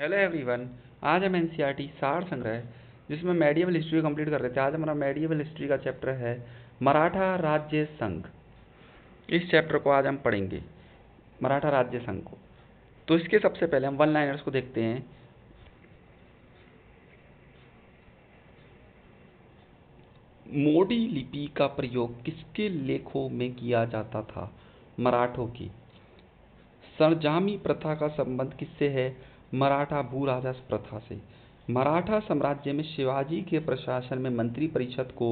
Hello everyone. आज हम NCERT सार संग्रह जिसमें मेडिएवल हिस्ट्री कंप्लीट कर रहे थे। आज हमारा मेडिएवल हिस्ट्री का चैप्टर है मराठा राज्य संघ। इस चैप्टर को आज हम पढ़ेंगे, मराठा राज्य संघ को। तो इसके सबसे पहले हम वन लाइनर्स को देखते हैं। मोडी लिपि का प्रयोग किसके लेखों में किया जाता था? मराठों की। सरंजामी प्रथा का संबंध किससे है? मराठा भूराजस्व प्रथा से। मराठा साम्राज्य में शिवाजी के प्रशासन में मंत्री परिषद को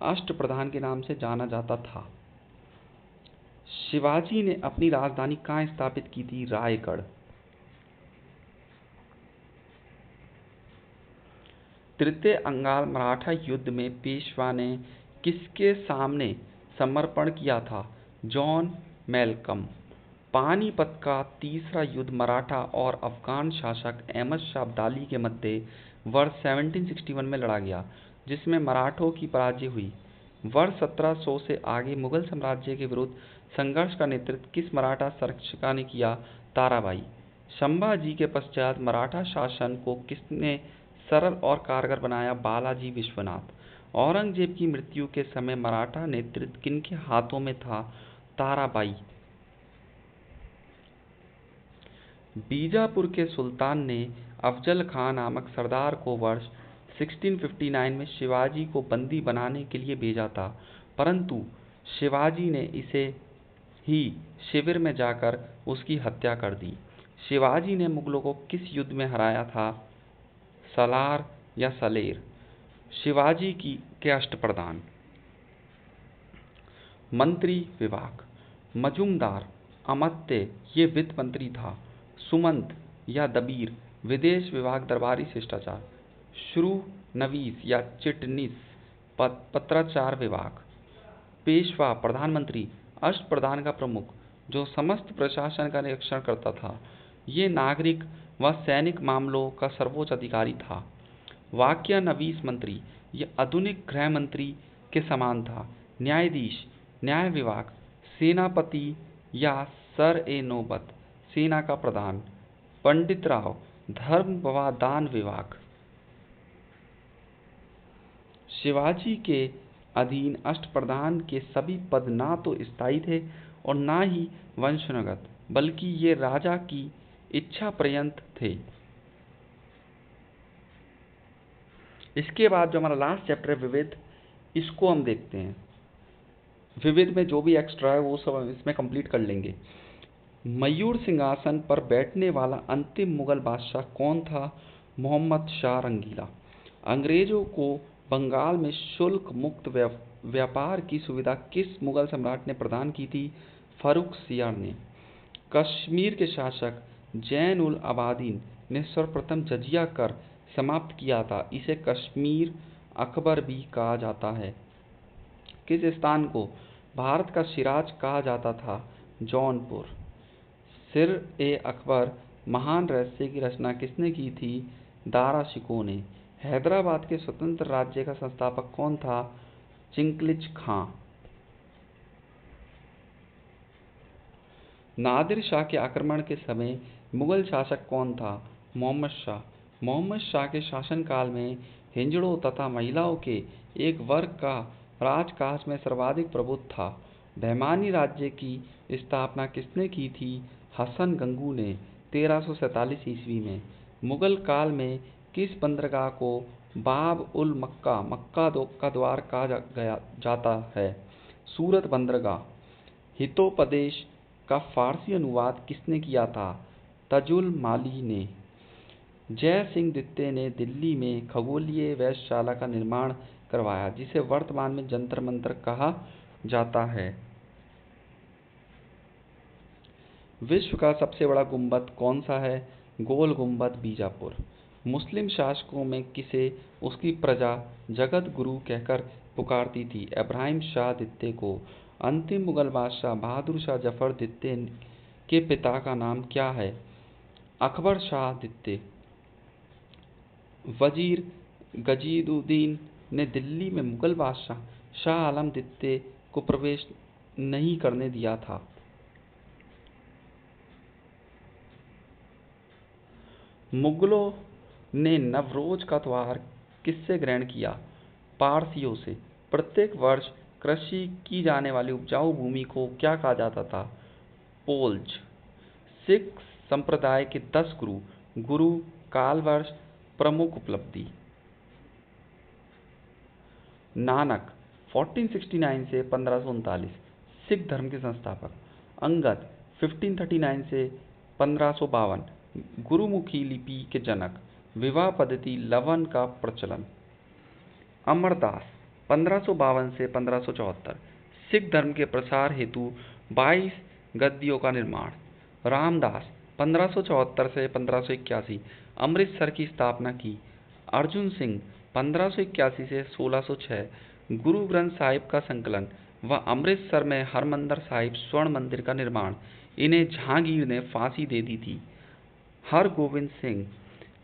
अष्टप्रधान के नाम से जाना जाता था। शिवाजी ने अपनी राजधानी कहाँ स्थापित की थी? रायगढ़। तृतीय अंगाल मराठा युद्ध में पेशवा ने किसके सामने समर्पण किया था? John Malcolm. पानीपत का तीसरा युद्ध मराठा और अफगान शासक अहमद शाह अब्दाली के मध्य वर्ष 1761 में लड़ा गया, जिसमें मराठों की पराजय हुई। वर्ष 1700 से आगे मुगल साम्राज्य के विरुद्ध संघर्ष का नेतृत्व किस मराठा संरक्षिका ने किया? ताराबाई। संभाजी के पश्चात मराठा शासन को किसने सरल और कारगर बनाया? बालाजी विश्वनाथ। औरंगजेब की मृत्यु के समय मराठा नेतृत्व किनके हाथों में था? ताराबाई। बीजापुर के सुल्तान ने अफजल खां नामक सरदार को वर्ष 1659 में शिवाजी को बंदी बनाने के लिए भेजा था, परंतु शिवाजी ने इसे ही शिविर में जाकर उसकी हत्या कर दी। शिवाजी ने मुगलों को किस युद्ध में हराया था? सलार या सलेर। शिवाजी के अष्टप्रधान। मंत्री विभाग। मजूमदार, अमात्य ये वित्त मंत्री था। सुमंत या दबीर विदेश विभाग दरबारी शिष्टाचार। श्रू नवीस या चिटनीस पत्राचार विभाग। पेशवा प्रधानमंत्री अष्टप्रधान का प्रमुख जो समस्त प्रशासन का निरीक्षण करता था। ये नागरिक व सैनिक मामलों का सर्वोच्च अधिकारी था। वाक्या नवीस मंत्री ये आधुनिक गृह मंत्री के समान था। न्यायाधीश न्याय विभाग। सेनापति या सर ए नौबत सेना का प्रधान। पंडित राव धर्म व दान विभाग। शिवाजी के अधीन अष्टप्रधान के सभी पद ना तो स्थायी थे और ना ही वंशानुगत, बल्कि ये राजा की इच्छा पर्यंत थे। इसके बाद जो हमारा लास्ट चैप्टर है विविध, इसको हम देखते हैं। विविध में जो भी एक्स्ट्रा है वो सब हम इसमें कंप्लीट कर लेंगे। मयूर सिंहासन पर बैठने वाला अंतिम मुगल बादशाह कौन था? मोहम्मद शाह रंगीला। अंग्रेजों को बंगाल में शुल्क मुक्त व्यापार की सुविधा किस मुगल सम्राट ने प्रदान की थी? फर्रुख सियार ने। कश्मीर के शासक जैन उल अबादीन ने सर्वप्रथम जजिया कर समाप्त किया था। इसे कश्मीर अकबर भी कहा जाता है। किस स्थान को भारत का सिराज कहा जाता था? जौनपुर। सिर ए अकबर महान रहस्य की रचना किसने की थी? दारा शिकोह ने। हैदराबाद के स्वतंत्र राज्य का संस्थापक कौन था? चिंकलिज खां। नादिर शाह के आक्रमण के समय मुगल शासक कौन था? मोहम्मद शाह। मोहम्मद शाह के शासनकाल में हिजड़ों तथा महिलाओं के एक वर्ग का राजकाज में सर्वाधिक प्रभुत्व था। बहमानी राज्य की स्थापना किसने की थी? हसन गंगू ने 1347 ईस्वी में। मुगल काल में किस बंदरगाह को बाब उल मक्का मक्का का द्वार कहा जाता है? सूरत बंदरगाह। हितोपदेश का फारसी अनुवाद किसने किया था? तजुल माली ने। जय सिंह द्वितीय ने दिल्ली में खगोलीय वेधशाला का निर्माण करवाया, जिसे वर्तमान में जंतर मंतर कहा जाता है। विश्व का सबसे बड़ा गुंबद कौन सा है? गोल गुंबद बीजापुर। मुस्लिम शासकों में किसे उसकी प्रजा जगत गुरु कहकर पुकारती थी? इब्राहिम शाह द्वितीय को। अंतिम मुगल बादशाह बहादुर शाह जफर द्वितीय के पिता का नाम क्या है? अकबर शाह द्वितीय। वजीर गजीदुद्दीन ने दिल्ली में मुगल बादशाह शाह आलम द्वितीय को प्रवेश नहीं करने दिया था। मुगलों ने नवरोज का त्योहार किससे ग्रहण किया? पारसियों से। प्रत्येक वर्ष कृषि की जाने वाली उपजाऊ भूमि को क्या कहा जाता था? पोल्ज। सिख संप्रदाय के 10 गुरु। गुरु कालवर्ष, प्रमुख उपलब्धि। नानक 1469 से 1539, सिख धर्म के संस्थापक। अंगद 1539 से 1552, गुरुमुखी लिपि के जनक। विवाह पद्धति लवन का प्रचलन। अमरदास 1552 से 1574, सिख धर्म के प्रसार हेतु 22 गद्दियों का निर्माण। रामदास 1574 से 1581, अमृतसर की स्थापना की। अर्जुन सिंह 1581 से 1606, गुरु ग्रंथ साहिब का संकलन व अमृतसर में हरमंदिर साहिब स्वर्ण मंदिर का निर्माण। इन्हें जहांगीर ने फांसी दे दी थी। हरगोविंद सिंह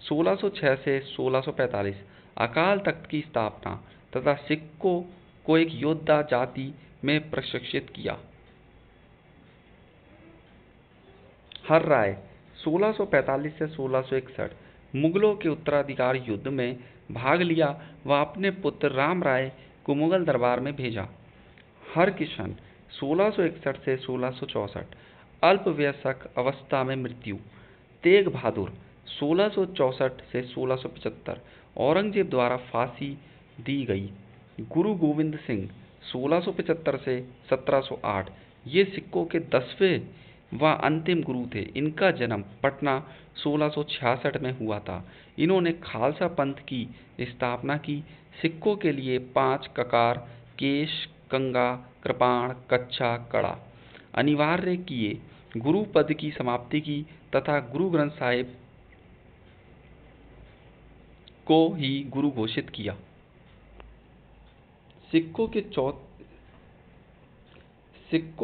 1606 से 1645, अकाल तख्त की स्थापना तथा सिखों को एक योद्धा जाति में प्रशिक्षित किया। हर राय 1645 से 1661, मुगलों के उत्तराधिकार युद्ध में भाग लिया व अपने पुत्र राम राय को मुगल दरबार में भेजा। हरकिशन 1661 से 1664, अल्पवयस्क अवस्था में मृत्यु। तेग बहादुर 1664 से 1675, औरंगजेब द्वारा फांसी दी गई। गुरु गोविंद सिंह 1675 से 1708, ये सिखों के 10वें व अंतिम गुरु थे। इनका जन्म पटना 1666 में हुआ था। इन्होंने खालसा पंथ की स्थापना की। सिखों के लिए 5 ककार, केश, कंगा, कृपाण, कच्छा, कड़ा अनिवार्य किए। गुरु पद की समाप्ति की तथा गुरु ग्रंथ साहिब को ही गुरु घोषित किया। सिखों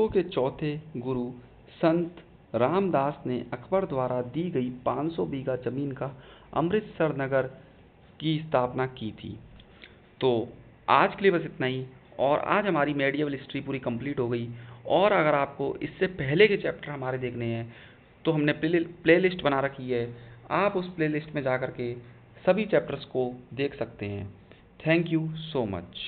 के चौथे गुरु संत रामदास ने अकबर द्वारा दी गई 500 बीघा जमीन का अमृतसर नगर की स्थापना की थी। तो आज के लिए बस इतना ही। और आज हमारी मेडिएवल हिस्ट्री पूरी कंप्लीट हो गई। और अगर आपको इससे पहले के चैप्टर हमारे देखने हैं तो हमने प्लेलिस्ट बना रखी है, आप उस प्लेलिस्ट में जा कर के सभी चैप्टर्स को देख सकते हैं। Thank you so much.